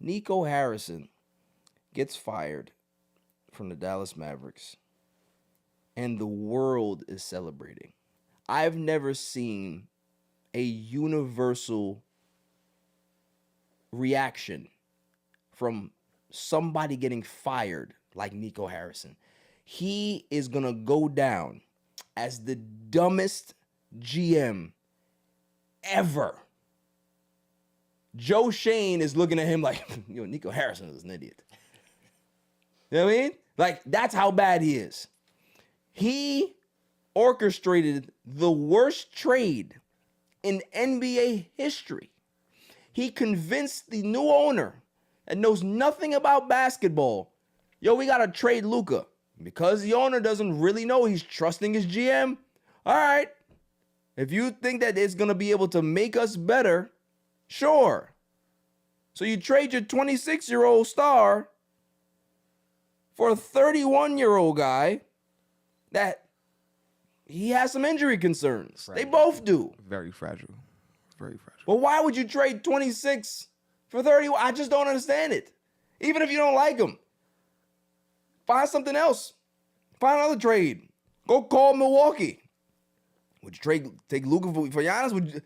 Nico Harrison gets fired from the Dallas Mavericks, and the world is celebrating. I've never seen a universal reaction from somebody getting fired like Nico Harrison. He is going to go down as the dumbest GM ever. Joe Shane is looking at him like, Nico Harrison is an idiot. You know what I mean? Like, that's how bad he is. He orchestrated the worst trade in NBA history. He convinced the new owner that knows nothing about basketball, we got to trade Luka. Because the owner doesn't really know, he's trusting his GM. All right. If you think that it's going to be able to make us better, sure. So you trade your 26-year-old star for a 31-year-old guy that he has some injury concerns. Fragile. They both do. Very fragile. Very fragile. But why would you trade 26 for 30? I just don't understand it. Even if you don't like him, find something else. Find another trade. Go call Milwaukee. Would you take Luka for Giannis?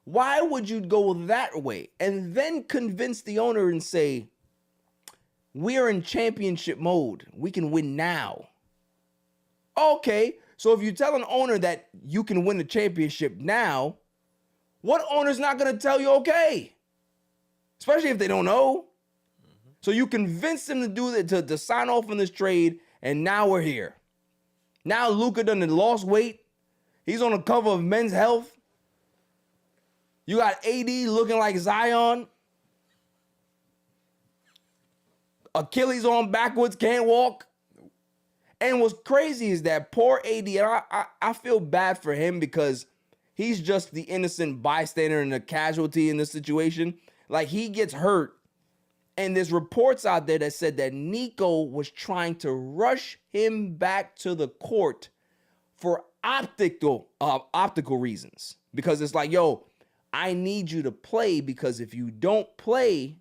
Why would you go that way and then convince the owner and say, we're in championship mode. We can win now. Okay, so if you tell an owner that you can win the championship now, what owner's not going to tell you okay? Especially if they don't know. Mm-hmm. So you convince them to do that, to sign off on this trade, and now we're here. Now Luka done lost weight. He's on the cover of Men's Health. You got AD looking like Zion. Achilles on backwards, can't walk. And what's crazy is that poor AD, and I feel bad for him because he's just the innocent bystander and the casualty in this situation. Like, he gets hurt, and there's reports out there that said that Nico was trying to rush him back to the court for optical reasons. Because it's like, I need you to play, because if you don't play,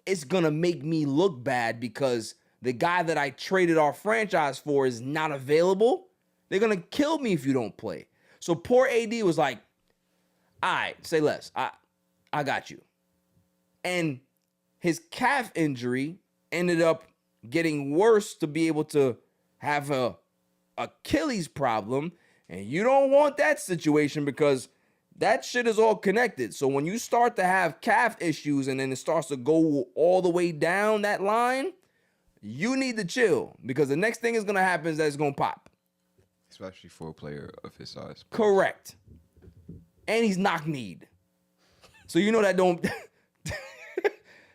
it's going to make me look bad because the guy that I traded our franchise for is not available. They're going to kill me if you don't play. So poor AD was like, all right, say less. I got you. And his calf injury ended up getting worse to be able to have a Achilles problem. And you don't want that situation because that shit is all connected. So when you start to have calf issues and then it starts to go all the way down that line, you need to chill because the next thing is going to happen is that it's going to pop. Especially for a player of his size. Correct. And he's knock-kneed. So you know that don't...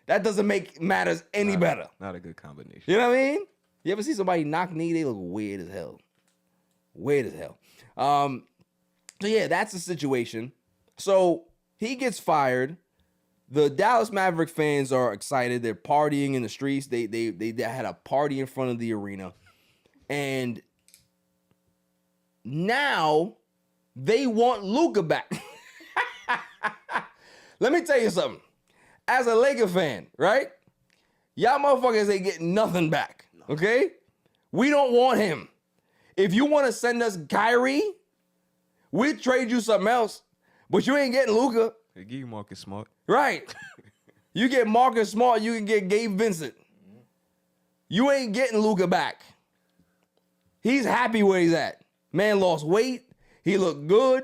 that doesn't make matters any better. Not a good combination. You know what I mean? You ever see somebody knock-knee? They look weird as hell. Weird as hell. So yeah, that's the situation. So he gets fired. The Dallas Maverick fans are excited. They're partying in the streets. They had a party in front of the arena. And now they want Luka back. Let me tell you something. As a Laker fan, right? Y'all motherfuckers ain't getting nothing back. Okay? We don't want him. If you want to send us Kyrie, we'll trade you something else. But you ain't getting Luka. They give you Marcus Smart. Right. You get Marcus Smart, you can get Gabe Vincent. You ain't getting Luka back. He's happy where he's at. Man lost weight. He looked good.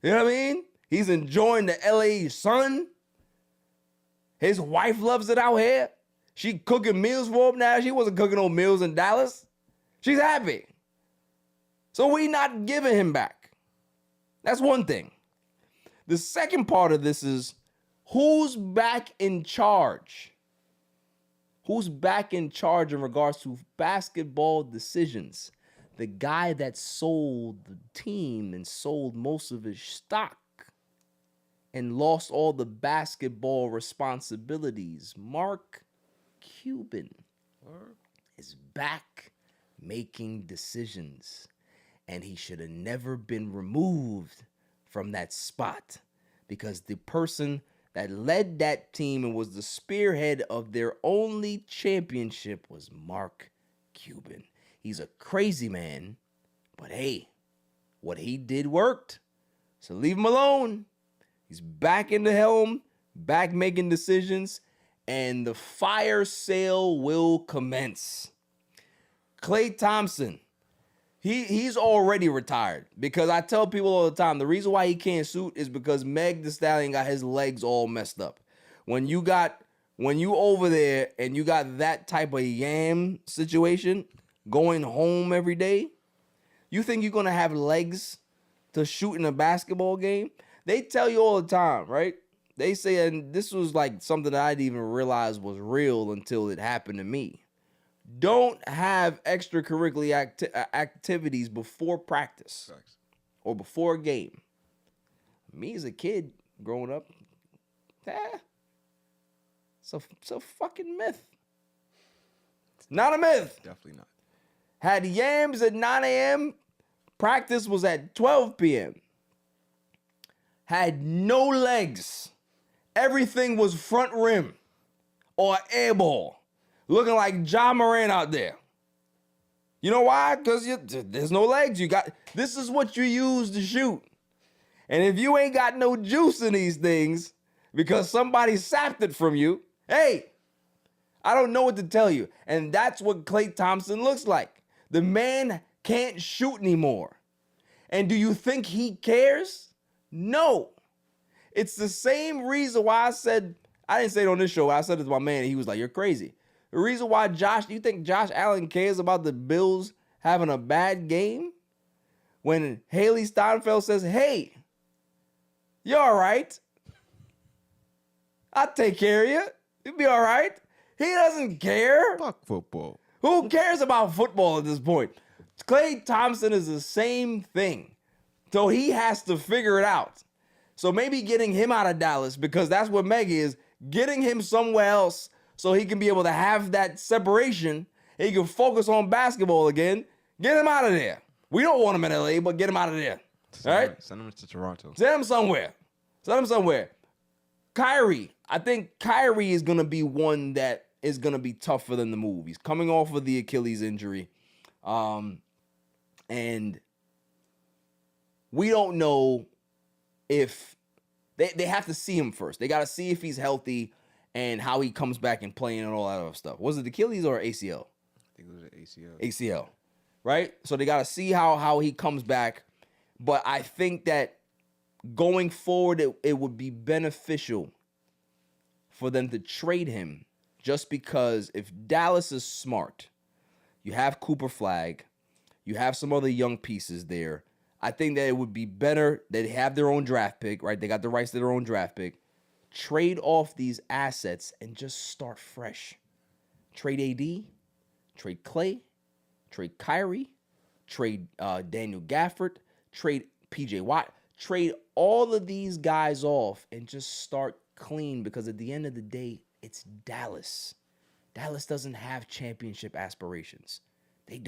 You know what I mean? He's enjoying the LA sun. His wife loves it out here. She cooking meals for him now. She wasn't cooking no meals in Dallas. She's happy. So we not giving him back. That's one thing. The second part of this is who's back in charge? Who's back in charge in regards to basketball decisions? The guy that sold the team and sold most of his stock and lost all the basketball responsibilities. Mark Cuban is back making decisions, and he should have never been removed from that spot because the person that led that team and was the spearhead of their only championship was Mark Cuban. He's a crazy man, but hey, what he did worked. So leave him alone. He's back in the helm, back making decisions, and the fire sale will commence. Klay Thompson, he's already retired because I tell people all the time, the reason why he can't shoot is because Meg Thee Stallion got his legs all messed up. When you over there and you got that type of yam situation going home every day, you think you're going to have legs to shoot in a basketball game? They tell you all the time, right? They say, and this was like something that I didn't even realize was real until it happened to me. Don't have extracurricular activities before practice or before a game. Me as a kid growing up, it's a fucking myth. Not a myth. Definitely not. Had yams at 9 a.m., practice was at 12 p.m. Had no legs. Everything was front rim or air ball. Looking like John Moran out there. You know why? Because there's no legs. This is what you use to shoot. And if you ain't got no juice in these things because somebody sapped it from you, hey, I don't know what to tell you. And that's what Klay Thompson looks like. The man can't shoot anymore. And do you think he cares? No. It's the same reason why I didn't say it on this show. I said it to my man, and he was like, you're crazy. The reason why you think Josh Allen cares about the Bills having a bad game? When Haley Steinfeld says, hey, you're all right. I'll take care of you. You'll be all right. He doesn't care. Fuck football. Who cares about football at this point? Klay Thompson is the same thing. So he has to figure it out. So maybe getting him out of Dallas, because that's what Meg is, getting him somewhere else so he can be able to have that separation. He can focus on basketball again. Get him out of there. We don't want him in LA, but get him out of there. All right? Send him to Toronto. Send him somewhere. Kyrie. I think Kyrie is going to be one that is going to be tough for them to move. He's coming off of the Achilles injury. And we don't know if they have to see him first. They got to see if he's healthy and how he comes back and playing and all that other stuff. Was it Achilles or ACL? I think it was an ACL. ACL, right? So they got to see how he comes back. But I think that going forward, it would be beneficial for them to trade him, just because if Dallas is smart, you have Cooper Flag, you have some other young pieces there. I think that it would be better that they have their own draft pick, right? They got the rights to their own draft pick. Trade off these assets and just start fresh. Trade AD, trade Klay, trade Kyrie, trade Daniel Gafford, trade PJ Watt, trade all of these guys off and just start clean, because at the end of the day, it's Dallas. Dallas doesn't have championship aspirations. They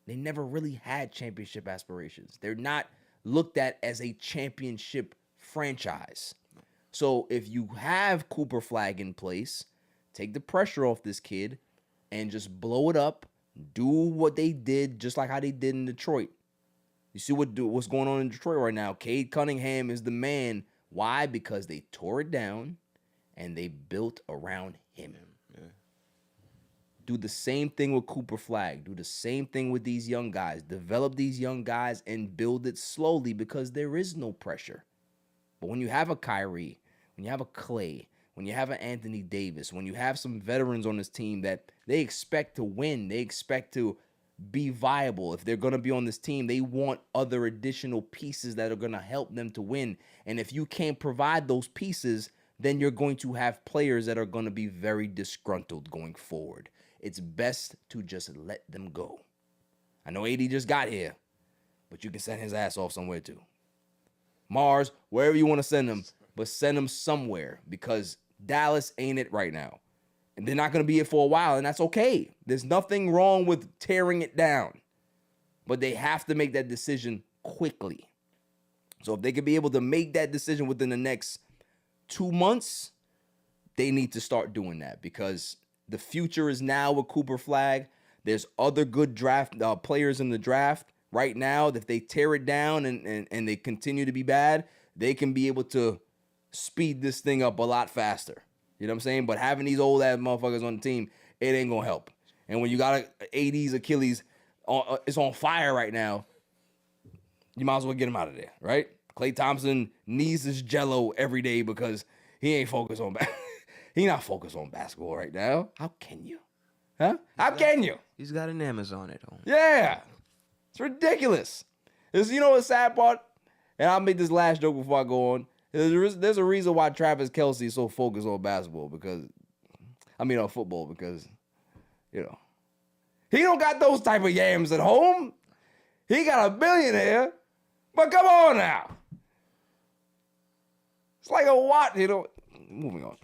never really had championship aspirations. They're not looked at as a championship franchise. So if you have Cooper Flag in place, take the pressure off this kid and just blow it up. Do what they did, just like how they did in Detroit. You see what's going on in Detroit right now. Cade Cunningham is the man. Why? Because they tore it down and they built around him. Yeah. Do the same thing with Cooper Flag. Do the same thing with these young guys. Develop these young guys and build it slowly, because there is no pressure. But when you have a Kyrie, when you have a Klay, when you have an Anthony Davis, when you have some veterans on this team that they expect to win, they expect to be viable. If they're going to be on this team, they want other additional pieces that are going to help them to win. And if you can't provide those pieces, then you're going to have players that are going to be very disgruntled going forward. It's best to just let them go. I know AD just got here, but you can send his ass off somewhere too. Mars, wherever you want to send him, but send him somewhere, because Dallas ain't it right now. And they're not going to be it for a while, and that's okay. There's nothing wrong with tearing it down. But they have to make that decision quickly. So if they could be able to make that decision within the next 2 months, they need to start doing that because the future is now with Cooper Flag. There's other good draft players in the draft right now. If they tear it down and they continue to be bad, they can be able to speed this thing up a lot faster. You know what I'm saying? But having these old ass motherfuckers on the team, it ain't gonna help. And when you got AD's Achilles, it's on fire right now. You might as well get him out of there, right? Klay Thompson needs his jello every day because he ain't focused on he not focused on basketball right now. How can you? Huh? How can you? He's got an Amazon at home. Yeah. It's ridiculous. You know the sad part? And I'll make this last joke before I go on. There's a reason why Travis Kelce is so focused on basketball on football because, you know, he don't got those type of yams at home. He got a billionaire, but come on now. It's like a what, you know. Moving on.